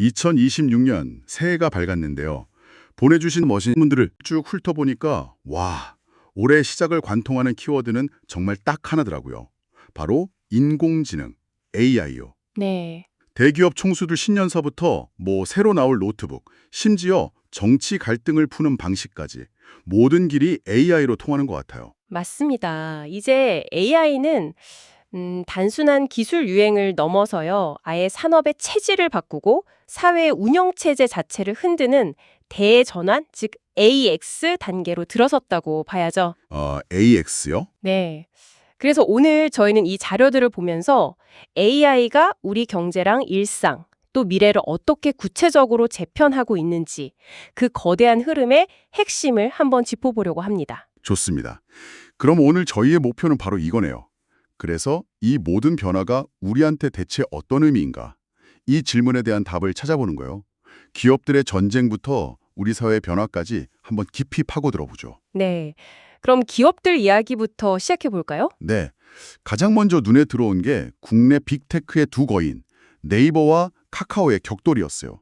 2026년 새해가 밝았는데요. 보내주신 멋진 분들을 쭉 훑어보니까 와, 올해 시작을 관통하는 키워드는 정말 딱 하나더라고요. 바로 인공지능, AI요. 네, 대기업 총수들 신년사부터 새로 나올 노트북, 심지어 정치 갈등을 푸는 방식까지 모든 길이 AI로 통하는 것 같아요. 맞습니다. 이제 AI는 단순한 기술 유행을 넘어서요. 아예 산업의 체질을 바꾸고 사회 운영 체제 자체를 흔드는 대전환, 즉 AX 단계로 들어섰다고 봐야죠. AX요? 네. 그래서 오늘 저희는 이 자료들을 보면서 AI가 우리 경제랑 일상, 또 미래를 어떻게 구체적으로 재편하고 있는지 그 거대한 흐름의 핵심을 한번 짚어보려고 합니다. 좋습니다. 그럼 오늘 저희의 목표는 바로 이거네요. 그래서 이 모든 변화가 우리한테 대체 어떤 의미인가? 이 질문에 대한 답을 찾아보는 거예요. 기업들의 전쟁부터 우리 사회의 변화까지 한번 깊이 파고들어보죠. 네. 그럼 기업들 이야기부터 시작해 볼까요? 네. 가장 먼저 눈에 들어온 게 국내 빅테크의 두 거인, 네이버와 카카오의 격돌이었어요.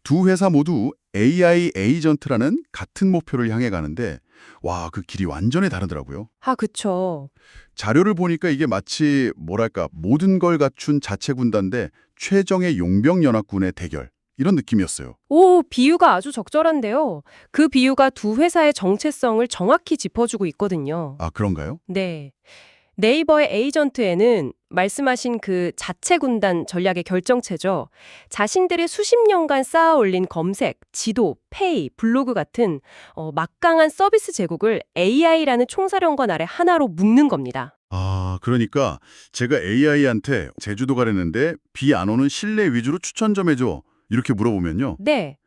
두 회사 모두 AI 에이전트라는 같은 목표를 향해 가는데 와, 그 길이 완전히 다르더라고요. 아, 그쵸. 자료를 보니까 이게 마치 모든 걸 갖춘 자체 군단 대 최정예 용병연합군의 대결 이런 느낌이었어요. 오, 비유가 아주 적절한데요. 그 비유가 두 회사의 정체성을 정확히 짚어주고 있거든요. 아, 그런가요? 네. 네이버의 에이전트에는 말씀하신 그 자체 군단 전략의 결정체죠. 자신들이 수십 년간 쌓아올린 검색, 지도, 페이, 블로그 같은 막강한 서비스 제국을 AI라는 총사령관 아래 하나로 묶는 겁니다. 아, 그러니까 제가 AI한테 제주도 가려는데 비 안 오는 실내 위주로 추천 좀 해줘. 이렇게 물어보면요. 네.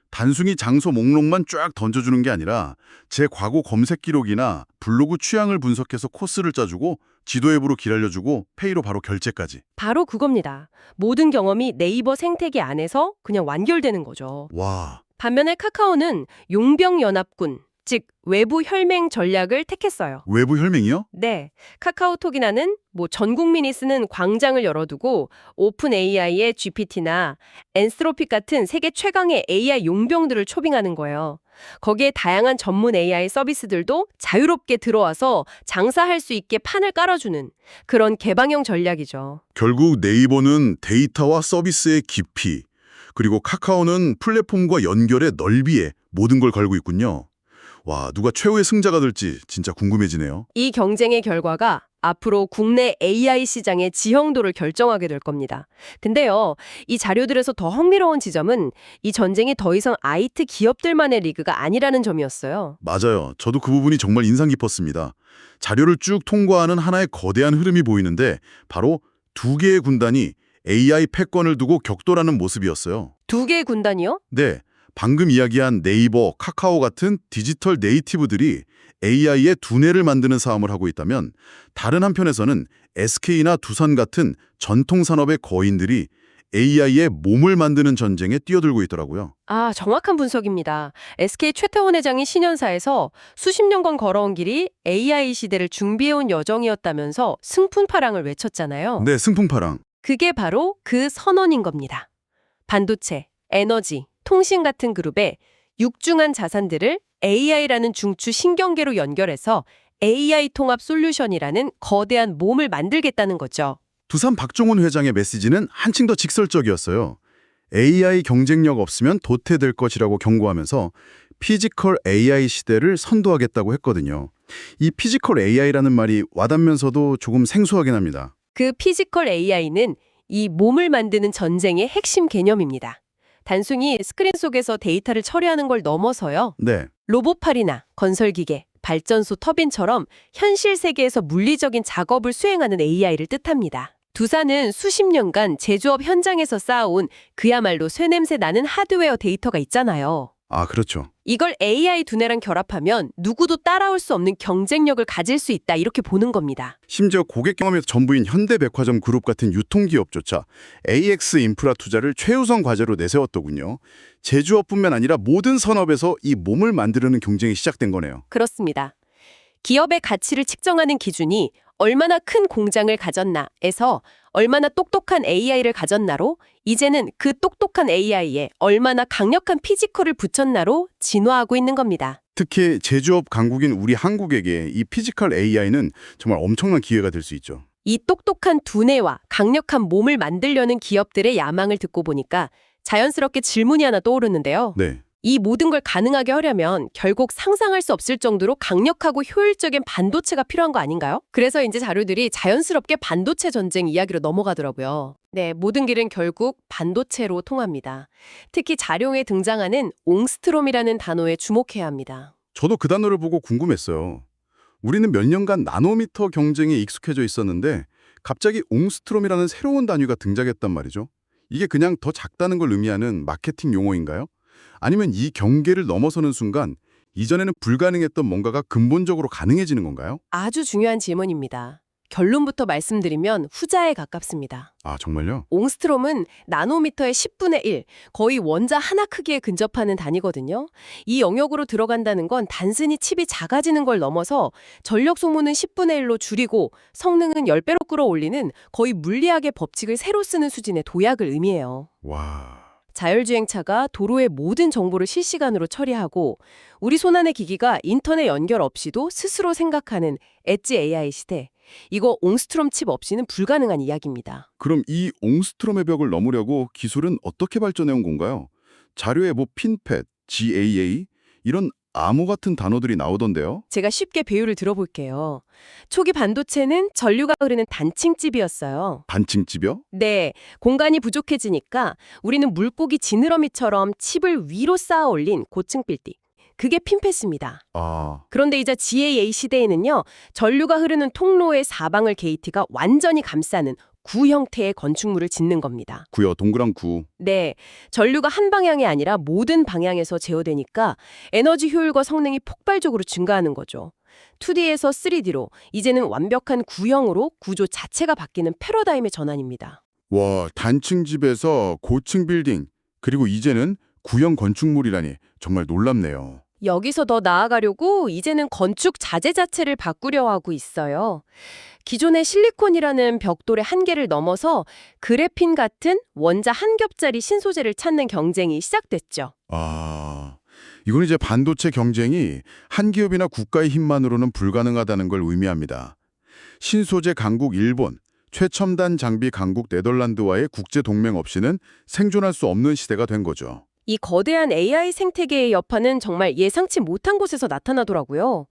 단순히 장소 목록만 쫙 던져주는 게 아니라 제 과거 검색 기록이나 블로그 취향을 분석해서 코스를 짜주고 지도 앱으로 길 알려주고 페이로 바로 결제까지. 바로 그겁니다. 모든 경험이 네이버 생태계 안에서 그냥 완결되는 거죠. 와, 반면에 카카오는 용병연합군, 즉 외부 혈맹 전략을 택했어요. 외부 혈맹이요? 네, 카카오톡이나는 전 국민이 쓰는 광장을 열어두고 오픈 AI의 GPT나 엔스로픽 같은 세계 최강의 AI 용병들을 초빙하는 거예요. 거기에 다양한 전문 AI 서비스들도 자유롭게 들어와서 장사할 수 있게 판을 깔아주는 그런 개방형 전략이죠. 결국 네이버는 데이터와 서비스의 깊이, 그리고 카카오는 플랫폼과 연결의 넓이에 모든 걸 걸고 있군요. 와, 누가 최후의 승자가 될지 진짜 궁금해지네요. 이 경쟁의 결과가 앞으로 국내 AI 시장의 지형도를 결정하게 될 겁니다. 근데요, 이 자료들에서 더 흥미로운 지점은 이 전쟁이 더 이상 IT 기업들만의 리그가 아니라는 점이었어요. 맞아요. 저도 그 부분이 정말 인상 깊었습니다. 자료를 쭉 통과하는 하나의 거대한 흐름이 보이는데 바로 두 개의 군단이 AI 패권을 두고 격돌하는 모습이었어요. 두 개의 군단이요? 네, 방금 이야기한 네이버, 카카오 같은 디지털 네이티브들이 AI의 두뇌를 만드는 싸움을 하고 있다면 다른 한편에서는 SK나 두산 같은 전통 산업의 거인들이 AI의 몸을 만드는 전쟁에 뛰어들고 있더라고요. 아, 정확한 분석입니다. SK 최태원 회장이 신년사에서 수십 년간 걸어온 길이 AI 시대를 준비해온 여정이었다면서 승풍파랑을 외쳤잖아요. 네, 승풍파랑. 그게 바로 그 선언인 겁니다. 반도체, 에너지, 통신 같은 그룹의 육중한 자산들을 AI라는 중추 신경계로 연결해서 AI 통합 솔루션이라는 거대한 몸을 만들겠다는 거죠. 두산 박종훈 회장의 메시지는 한층 더 직설적이었어요. AI 경쟁력 없으면 도태될 것이라고 경고하면서 피지컬 AI 시대를 선도하겠다고 했거든요. 이 피지컬 AI라는 말이 와닿으면서도 조금 생소하긴 합니다. 그 피지컬 AI는 이 몸을 만드는 전쟁의 핵심 개념입니다. 단순히 스크린 속에서 데이터를 처리하는 걸 넘어서요. 네, 로봇팔이나 건설기계, 발전소 터빈처럼 현실 세계에서 물리적인 작업을 수행하는 AI를 뜻합니다. 두산은 수십 년간 제조업 현장에서 쌓아온 그야말로 쇠냄새 나는 하드웨어 데이터가 있잖아요. 아, 그렇죠. 이걸 AI 두뇌랑 결합하면 누구도 따라올 수 없는 경쟁력을 가질 수 있다 이렇게 보는 겁니다. 심지어 고객 경험에서 전부인 현대백화점 그룹 같은 유통기업조차 AX 인프라 투자를 최우선 과제로 내세웠더군요. 제조업뿐만 아니라 모든 산업에서 이 몸을 만드려는 경쟁이 시작된 거네요. 그렇습니다. 기업의 가치를 측정하는 기준이 얼마나 큰 공장을 가졌나에서 얼마나 똑똑한 AI를 가졌나로 이제는 그 똑똑한 AI에 얼마나 강력한 피지컬을 붙였나로 진화하고 있는 겁니다. 특히 제조업 강국인 우리 한국에게 이 피지컬 AI는 정말 엄청난 기회가 될 수 있죠. 이 똑똑한 두뇌와 강력한 몸을 만들려는 기업들의 야망을 듣고 보니까 자연스럽게 질문이 하나 떠오르는데요. 네. 이 모든 걸 가능하게 하려면 결국 상상할 수 없을 정도로 강력하고 효율적인 반도체가 필요한 거 아닌가요? 그래서 이제 자료들이 자연스럽게 반도체 전쟁 이야기로 넘어가더라고요. 네, 모든 길은 결국 반도체로 통합니다. 특히 자료에 등장하는 옹스트롬이라는 단어에 주목해야 합니다. 저도 그 단어를 보고 궁금했어요. 우리는 몇 년간 나노미터 경쟁에 익숙해져 있었는데 갑자기 옹스트롬이라는 새로운 단위가 등장했단 말이죠. 이게 그냥 더 작다는 걸 의미하는 마케팅 용어인가요? 아니면 이 경계를 넘어서는 순간 이전에는 불가능했던 뭔가가 근본적으로 가능해지는 건가요? 아주 중요한 질문입니다. 결론부터 말씀드리면 후자에 가깝습니다. 아, 정말요? 옹스트롬은 나노미터의 10분의 1, 거의 원자 하나 크기에 근접하는 단위거든요. 이 영역으로 들어간다는 건 단순히 칩이 작아지는 걸 넘어서 전력 소모는 10분의 1로 줄이고 성능은 10배로 끌어올리는 거의 물리학의 법칙을 새로 쓰는 수준의 도약을 의미해요. 와... 자율주행차가 도로의 모든 정보를 실시간으로 처리하고 우리 손안의 기기가 인터넷 연결 없이도 스스로 생각하는 엣지 AI 시대. 이거 옹스트롬 칩 없이는 불가능한 이야기입니다. 그럼 이 옹스트롬의 벽을 넘으려고 기술은 어떻게 발전해 온 건가요? 자료에 뭐 핀팻, GAA 이런 암호 같은 단어들이 나오던데요. 제가 쉽게 비유를 들어볼게요. 초기 반도체는 전류가 흐르는 단층집이었어요. 단층집이요? 네, 공간이 부족해지니까 우리는 물고기 지느러미처럼 칩을 위로 쌓아 올린 고층 빌딩. 그게 핀팻입니다. 아, 그런데 이제 GAA 시대에는요, 전류가 흐르는 통로의 사방을 게이트가 완전히 감싸는 구 형태의 건축물을 짓는 겁니다. 구요, 동그란 구. 네, 전류가 한 방향이 아니라 모든 방향에서 제어되니까 에너지 효율과 성능이 폭발적으로 증가하는 거죠. 2D에서 3D로 이제는 완벽한 구형으로 구조 자체가 바뀌는 패러다임의 전환입니다. 와, 단층집에서 고층 빌딩, 그리고 이제는 구형 건축물이라니 정말 놀랍네요. 여기서 더 나아가려고 이제는 건축 자재 자체를 바꾸려 하고 있어요. 기존의 실리콘이라는 벽돌의 한계를 넘어서 그래핀 같은 원자 한 겹짜리 신소재를 찾는 경쟁이 시작됐죠. 아, 이건 이제 반도체 경쟁이 한 기업이나 국가의 힘만으로는 불가능하다는 걸 의미합니다. 신소재 강국 일본, 최첨단 장비 강국 네덜란드와의 국제 동맹 없이는 생존할 수 없는 시대가 된 거죠. 이 거대한 AI 생태계의 여파는 정말 예상치 못한 곳에서 나타나더라고요.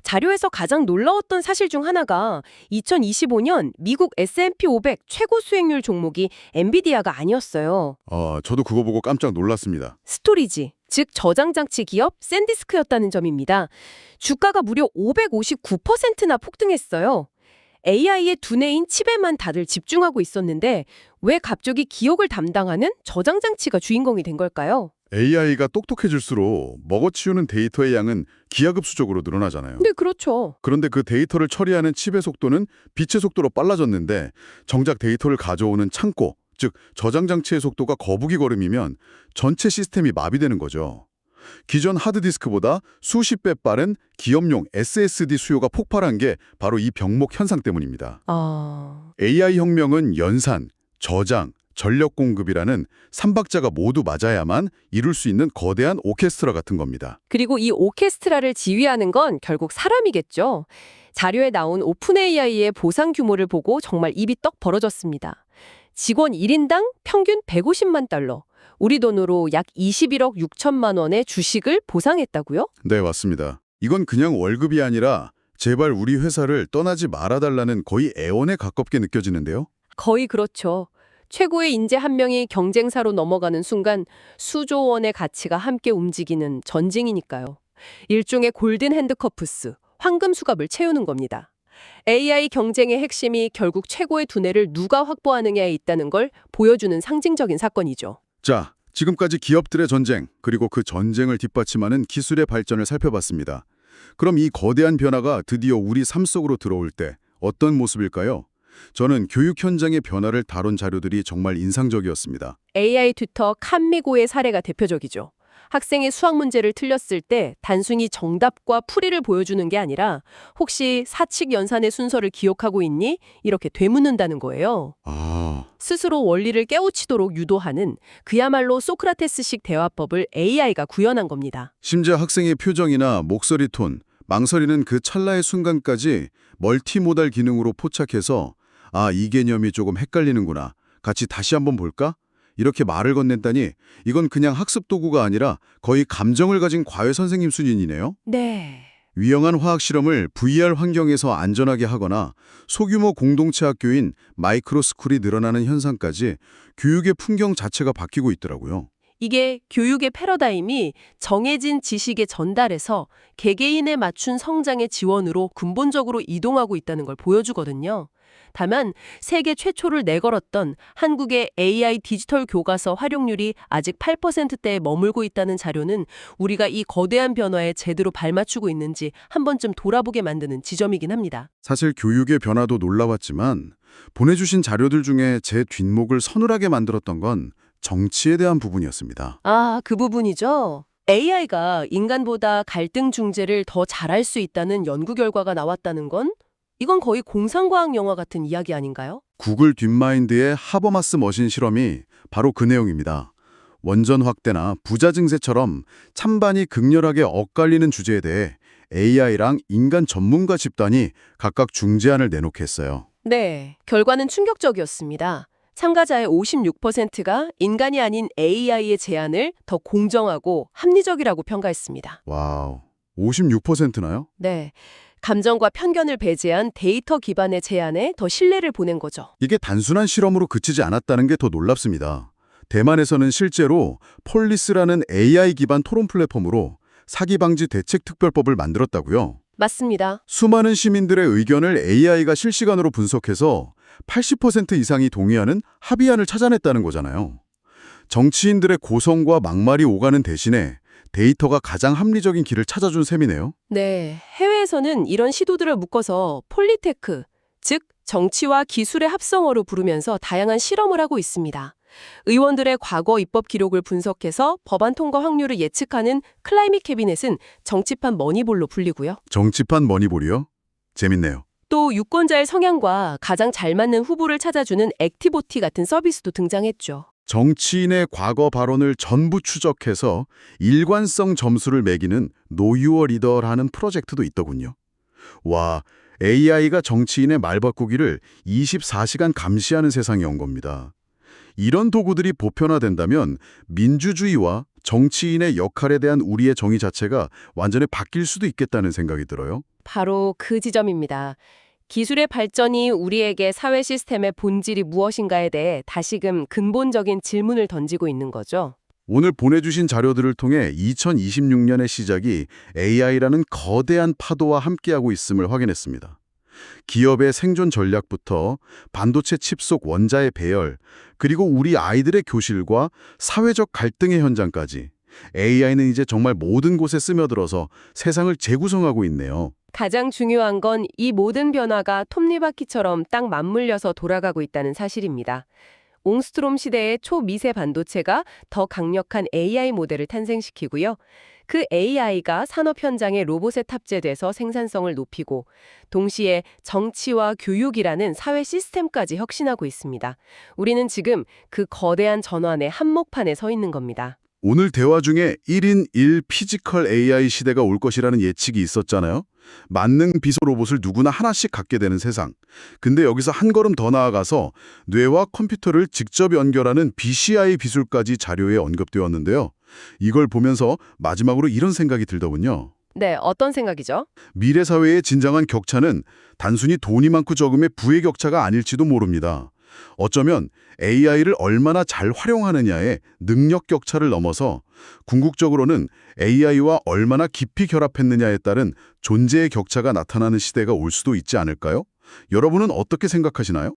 자료에서 가장 놀라웠던 사실 중 하나가 2025년 미국 S&P 500 최고 수익률 종목이 엔비디아가 아니었어요. 저도 그거 보고 깜짝 놀랐습니다. 스토리지, 즉 저장장치 기업 샌디스크였다는 점입니다. 주가가 무려 559%나 폭등했어요. AI의 두뇌인 칩에만 다들 집중하고 있었는데 왜 갑자기 기억을 담당하는 저장장치가 주인공이 된 걸까요? AI가 똑똑해질수록 먹어치우는 데이터의 양은 기하급수적으로 늘어나잖아요. 네, 그렇죠. 그런데 그 데이터를 처리하는 칩의 속도는 빛의 속도로 빨라졌는데 정작 데이터를 가져오는 창고, 즉 저장장치의 속도가 거북이 걸음이면 전체 시스템이 마비되는 거죠. 기존 하드디스크보다 수십 배 빠른 기업용 SSD 수요가 폭발한 게 바로 이 병목 현상 때문입니다. AI 혁명은 연산, 저장, 전력 공급이라는 삼박자가 모두 맞아야만 이룰 수 있는 거대한 오케스트라 같은 겁니다. 그리고 이 오케스트라를 지휘하는 건 결국 사람이겠죠. 자료에 나온 오픈 AI의 보상 규모를 보고 정말 입이 떡 벌어졌습니다. 직원 1인당 평균 150만 달러. 우리 돈으로 약 21억 6천만 원의 주식을 보상했다고요? 네, 맞습니다. 이건 그냥 월급이 아니라 제발 우리 회사를 떠나지 말아달라는 거의 애원에 가깝게 느껴지는데요. 거의 그렇죠. 최고의 인재 한 명이 경쟁사로 넘어가는 순간 수조 원의 가치가 함께 움직이는 전쟁이니까요. 일종의 골든 핸드커프스, 황금 수갑을 채우는 겁니다. AI 경쟁의 핵심이 결국 최고의 두뇌를 누가 확보하느냐에 있다는 걸 보여주는 상징적인 사건이죠. 자, 지금까지 기업들의 전쟁, 그리고 그 전쟁을 뒷받침하는 기술의 발전을 살펴봤습니다. 그럼 이 거대한 변화가 드디어 우리 삶 속으로 들어올 때 어떤 모습일까요? 저는 교육 현장의 변화를 다룬 자료들이 정말 인상적이었습니다. AI 튜터 칸미고의 사례가 대표적이죠. 학생이 수학 문제를 틀렸을 때 단순히 정답과 풀이를 보여주는 게 아니라 혹시 사칙 연산의 순서를 기억하고 있니? 이렇게 되묻는다는 거예요. 아, 스스로 원리를 깨우치도록 유도하는 그야말로 소크라테스식 대화법을 AI가 구현한 겁니다. 심지어 학생의 표정이나 목소리 톤, 망설이는 그 찰나의 순간까지 멀티모달 기능으로 포착해서 이 개념이 조금 헷갈리는구나. 같이 다시 한번 볼까? 이렇게 말을 건넨다니 이건 그냥 학습 도구가 아니라 거의 감정을 가진 과외 선생님 수준이네요. 네. 위험한 화학 실험을 VR 환경에서 안전하게 하거나 소규모 공동체 학교인 마이크로스쿨이 늘어나는 현상까지 교육의 풍경 자체가 바뀌고 있더라고요. 이게 교육의 패러다임이 정해진 지식의 전달에서 개개인에 맞춘 성장의 지원으로 근본적으로 이동하고 있다는 걸 보여주거든요. 다만 세계 최초를 내걸었던 한국의 AI 디지털 교과서 활용률이 아직 8%대에 머물고 있다는 자료는 우리가 이 거대한 변화에 제대로 발맞추고 있는지 한 번쯤 돌아보게 만드는 지점이긴 합니다. 사실 교육의 변화도 놀라웠지만 보내주신 자료들 중에 제 뒷목을 서늘하게 만들었던 건 정치에 대한 부분이었습니다. 그 부분이죠. AI가 인간보다 갈등 중재를 더 잘할 수 있다는 연구 결과가 나왔다는 건 이건 거의 공상과학 영화 같은 이야기 아닌가요? 구글 딥마인드의 하버마스 머신 실험이 바로 그 내용입니다. 원전 확대나 부자 증세처럼 찬반이 극렬하게 엇갈리는 주제에 대해 AI랑 인간 전문가 집단이 각각 중재안을 내놓게 했어요. 네, 결과는 충격적이었습니다. 참가자의 56%가 인간이 아닌 AI의 제안을 더 공정하고 합리적이라고 평가했습니다. 와우, 56%나요? 네, 감정과 편견을 배제한 데이터 기반의 제안에 더 신뢰를 보낸 거죠. 이게 단순한 실험으로 그치지 않았다는 게 더 놀랍습니다. 대만에서는 실제로 폴리스라는 AI 기반 토론 플랫폼으로 사기 방지 대책 특별법을 만들었다고요. 맞습니다. 수많은 시민들의 의견을 AI가 실시간으로 분석해서 80% 이상이 동의하는 합의안을 찾아냈다는 거잖아요. 정치인들의 고성과 막말이 오가는 대신에 데이터가 가장 합리적인 길을 찾아준 셈이네요. 네, 해외에서는 이런 시도들을 묶어서 폴리테크, 즉 정치와 기술의 합성어로 부르면서 다양한 실험을 하고 있습니다. 의원들의 과거 입법 기록을 분석해서 법안 통과 확률을 예측하는 클라이밋 캐비넷은 정치판 머니볼로 불리고요. 정치판 머니볼이요? 재밌네요. 또 유권자의 성향과 가장 잘 맞는 후보를 찾아주는 액티보티 같은 서비스도 등장했죠. 정치인의 과거 발언을 전부 추적해서 일관성 점수를 매기는 노유어 리더라는 프로젝트도 있더군요. 와, AI가 정치인의 말 바꾸기를 24시간 감시하는 세상이 온 겁니다. 이런 도구들이 보편화된다면 민주주의와 정치인의 역할에 대한 우리의 정의 자체가 완전히 바뀔 수도 있겠다는 생각이 들어요. 바로 그 지점입니다. 기술의 발전이 우리에게 사회 시스템의 본질이 무엇인가에 대해 다시금 근본적인 질문을 던지고 있는 거죠. 오늘 보내주신 자료들을 통해 2026년의 시작이 AI라는 거대한 파도와 함께하고 있음을 확인했습니다. 기업의 생존 전략부터 반도체 칩 속 원자의 배열, 그리고 우리 아이들의 교실과 사회적 갈등의 현장까지 AI는 이제 정말 모든 곳에 스며들어서 세상을 재구성하고 있네요. 가장 중요한 건 이 모든 변화가 톱니바퀴처럼 딱 맞물려서 돌아가고 있다는 사실입니다. 옹스트롬 시대의 초미세 반도체가 더 강력한 AI 모델을 탄생시키고요. 그 AI가 산업 현장에 로봇에 탑재돼서 생산성을 높이고 동시에 정치와 교육이라는 사회 시스템까지 혁신하고 있습니다. 우리는 지금 그 거대한 전환의 한복판에 서 있는 겁니다. 오늘 대화 중에 1인 1 피지컬 AI 시대가 올 것이라는 예측이 있었잖아요. 만능 비서 로봇을 누구나 하나씩 갖게 되는 세상. 근데 여기서 한 걸음 더 나아가서 뇌와 컴퓨터를 직접 연결하는 BCI 기술까지 자료에 언급되었는데요. 이걸 보면서 마지막으로 이런 생각이 들더군요. 네, 어떤 생각이죠? 미래 사회의 진정한 격차는 단순히 돈이 많고 적음의 부의 격차가 아닐지도 모릅니다. 어쩌면 AI를 얼마나 잘 활용하느냐의 능력 격차를 넘어서 궁극적으로는 AI와 얼마나 깊이 결합했느냐에 따른 존재의 격차가 나타나는 시대가 올 수도 있지 않을까요? 여러분은 어떻게 생각하시나요?